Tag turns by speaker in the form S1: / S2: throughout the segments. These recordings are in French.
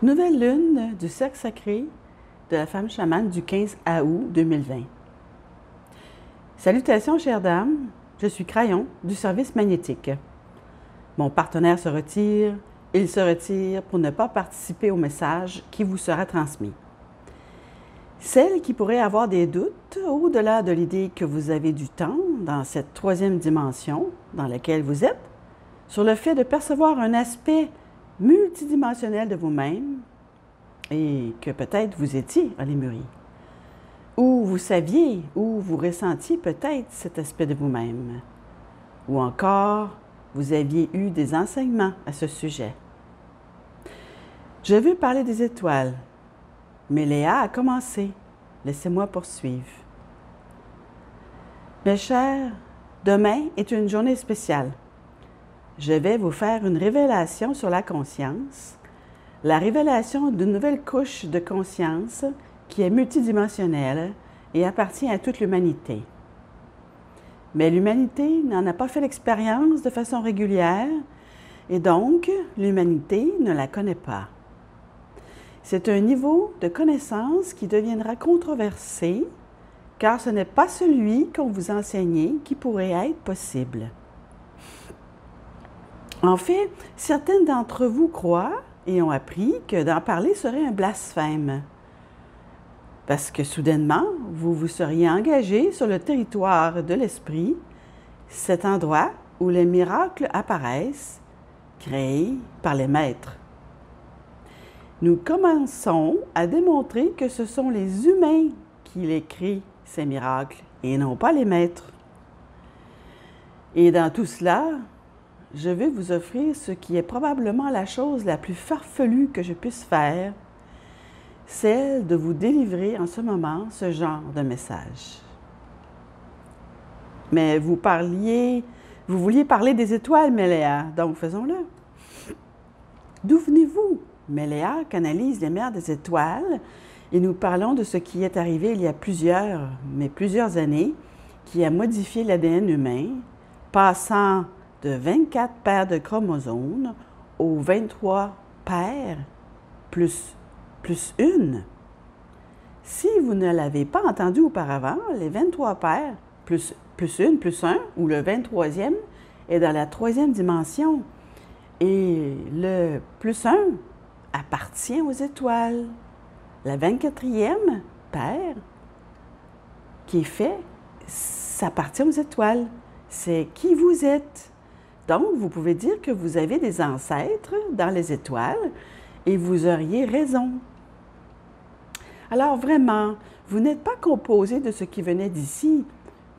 S1: Nouvelle lune du cercle sacré de la femme chamane du 15 août 2020. Salutations, chères dames. Je suis Crayon du service magnétique. Mon partenaire se retire. Il se retire pour ne pas participer au message qui vous sera transmis. Celles qui pourraient avoir des doutes au-delà de l'idée que vous avez du temps dans cette troisième dimension dans laquelle vous êtes, sur le fait de percevoir un aspect multidimensionnel de vous-même et que peut-être vous étiez en Lémurie, ou vous saviez, ou vous ressentiez peut-être cet aspect de vous-même, ou encore vous aviez eu des enseignements à ce sujet. Je veux parler des étoiles, mais Léa a commencé. Laissez-moi poursuivre. Mes chers, demain est une journée spéciale. Je vais vous faire une révélation sur la conscience, la révélation d'une nouvelle couche de conscience qui est multidimensionnelle et appartient à toute l'humanité. Mais l'humanité n'en a pas fait l'expérience de façon régulière et donc l'humanité ne la connaît pas. C'est un niveau de connaissance qui deviendra controversé car ce n'est pas celui qu'on vous enseignait qui pourrait être possible. En fait, certaines d'entre vous croient et ont appris que d'en parler serait un blasphème. Parce que soudainement, vous vous seriez engagé sur le territoire de l'esprit, cet endroit où les miracles apparaissent, créés par les maîtres. Nous commençons à démontrer que ce sont les humains qui les créent, ces miracles, et non pas les maîtres. Et dans tout cela, je vais vous offrir ce qui est probablement la chose la plus farfelue que je puisse faire, celle de vous délivrer en ce moment ce genre de message. Mais vous vouliez parler des étoiles, Méléa, donc faisons-le. D'où venez-vous? Méléa canalise les mers des étoiles et nous parlons de ce qui est arrivé il y a plusieurs années, qui a modifié l'ADN humain, passant de 24 paires de chromosomes aux 23 paires plus une. Si vous ne l'avez pas entendu auparavant, les 23 paires plus une, plus un, ou le 23e est dans la troisième dimension. Et le plus un appartient aux étoiles. La 24e paire qui est fait, ça appartient aux étoiles. C'est qui vous êtes. Donc, vous pouvez dire que vous avez des ancêtres dans les étoiles et vous auriez raison. Alors vraiment, vous n'êtes pas composé de ce qui venait d'ici.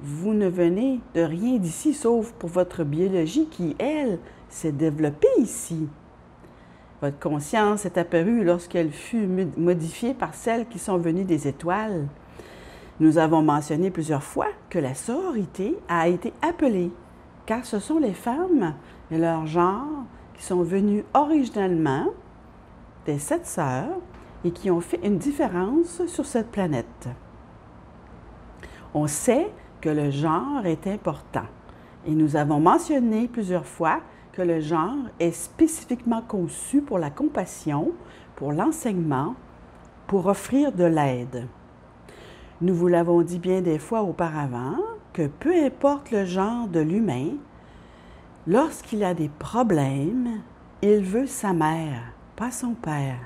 S1: Vous ne venez de rien d'ici, sauf pour votre biologie qui, elle, s'est développée ici. Votre conscience est apparue lorsqu'elle fut modifiée par celles qui sont venues des étoiles. Nous avons mentionné plusieurs fois que la sororité a été appelée, car ce sont les femmes et leur genre qui sont venues originalement des 7 sœurs et qui ont fait une différence sur cette planète. On sait que le genre est important et nous avons mentionné plusieurs fois que le genre est spécifiquement conçu pour la compassion, pour l'enseignement, pour offrir de l'aide. Nous vous l'avons dit bien des fois auparavant que peu importe le genre de l'humain, lorsqu'il a des problèmes, il veut sa mère, pas son père.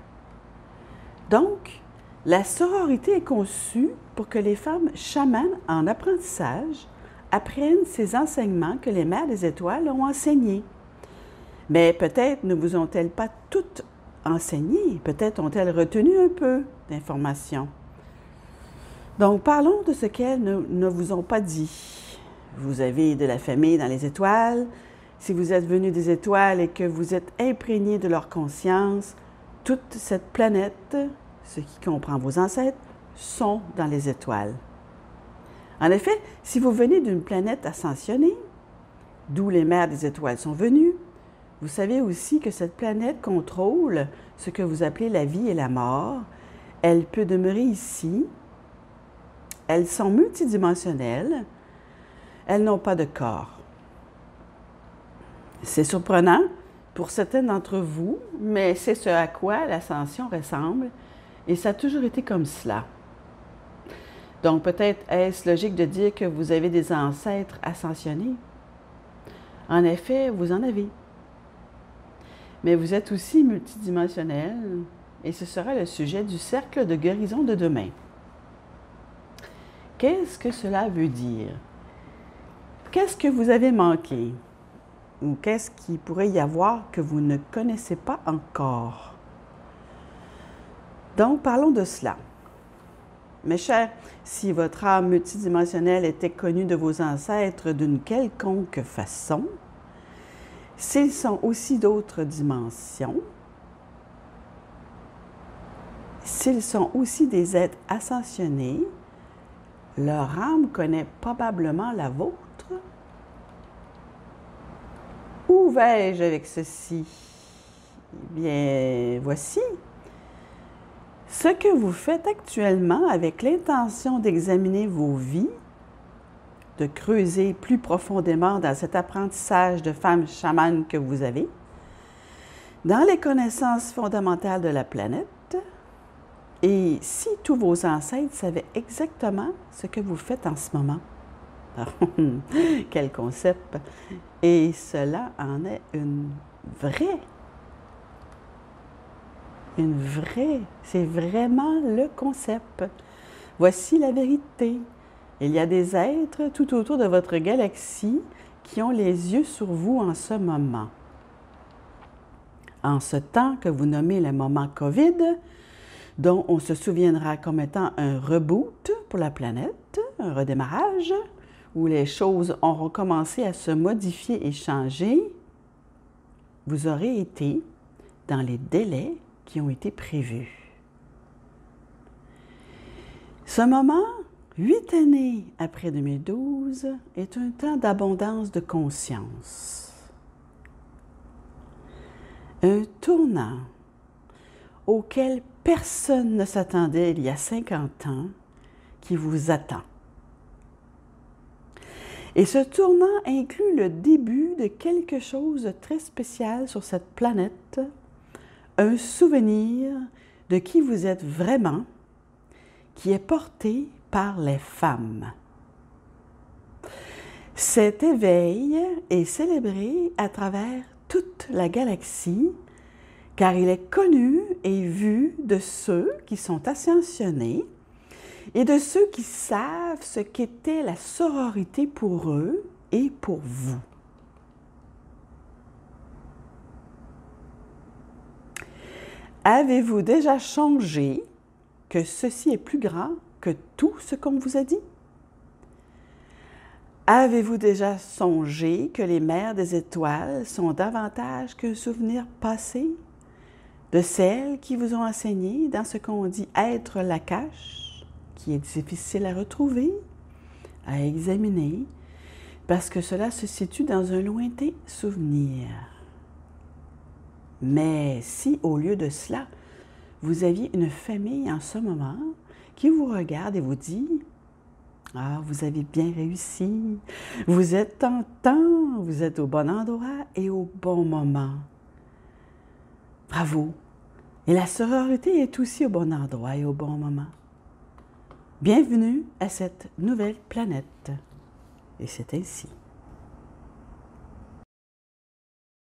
S1: Donc, la sororité est conçue pour que les femmes chamanes en apprentissage apprennent ces enseignements que les mères des étoiles ont enseignés. Mais peut-être ne vous ont-elles pas toutes enseignées, peut-être ont-elles retenu un peu d'informations. Donc, parlons de ce qu'elles ne vous ont pas dit. Vous avez de la famille dans les étoiles. Si vous êtes venu des étoiles et que vous êtes imprégné de leur conscience, toute cette planète, ce qui comprend vos ancêtres, sont dans les étoiles. En effet, si vous venez d'une planète ascensionnée, d'où les mères des étoiles sont venues, vous savez aussi que cette planète contrôle ce que vous appelez la vie et la mort. Elle peut demeurer ici. Elles sont multidimensionnelles. Elles n'ont pas de corps. C'est surprenant pour certains d'entre vous, mais c'est ce à quoi l'ascension ressemble, et ça a toujours été comme cela. Donc peut-être est-ce logique de dire que vous avez des ancêtres ascensionnés? En effet, vous en avez. Mais vous êtes aussi multidimensionnel, et ce sera le sujet du cercle de guérison de demain. Qu'est-ce que cela veut dire? Qu'est-ce que vous avez manqué? Ou qu'est-ce qu'il pourrait y avoir que vous ne connaissez pas encore? Donc, parlons de cela. Mes chers, si votre âme multidimensionnelle était connue de vos ancêtres d'une quelconque façon, s'ils sont aussi d'autres dimensions, s'ils sont aussi des êtres ascensionnés, leur âme connaît probablement la vôtre. Où vais-je avec ceci? Eh bien, voici. Ce que vous faites actuellement avec l'intention d'examiner vos vies, de creuser plus profondément dans cet apprentissage de femme chamane que vous avez, dans les connaissances fondamentales de la planète, et si tous vos ancêtres savaient exactement ce que vous faites en ce moment. Quel concept! Et cela en est une vraie. C'est vraiment le concept. Voici la vérité. Il y a des êtres tout autour de votre galaxie qui ont les yeux sur vous en ce moment. En ce temps que vous nommez le moment COVID, dont on se souviendra comme étant un reboot pour la planète, un redémarrage, où les choses auront commencé à se modifier et changer, vous aurez été dans les délais qui ont été prévus. Ce moment, 8 années après 2012, est un temps d'abondance de conscience. Un tournant auquel personne ne s'attendait il y a 50 ans, qui vous attend. Et ce tournant inclut le début de quelque chose de très spécial sur cette planète, un souvenir de qui vous êtes vraiment, qui est porté par les femmes. Cet éveil est célébré à travers toute la galaxie, car il est connu et vu de ceux qui sont ascensionnés et de ceux qui savent ce qu'était la sororité pour eux et pour vous. Avez-vous déjà songé que ceci est plus grand que tout ce qu'on vous a dit? Avez-vous déjà songé que les mers des étoiles sont davantage qu'un souvenir passé de celles qui vous ont enseigné dans ce qu'on dit être la cache, qui est difficile à retrouver, à examiner, parce que cela se situe dans un lointain souvenir. Mais si, au lieu de cela, vous aviez une famille en ce moment qui vous regarde et vous dit « Ah, vous avez bien réussi, vous êtes tentant, vous êtes au bon endroit et au bon moment. Bravo! Et la sororité est aussi au bon endroit et au bon moment. Bienvenue à cette nouvelle planète. » Et c'est ainsi.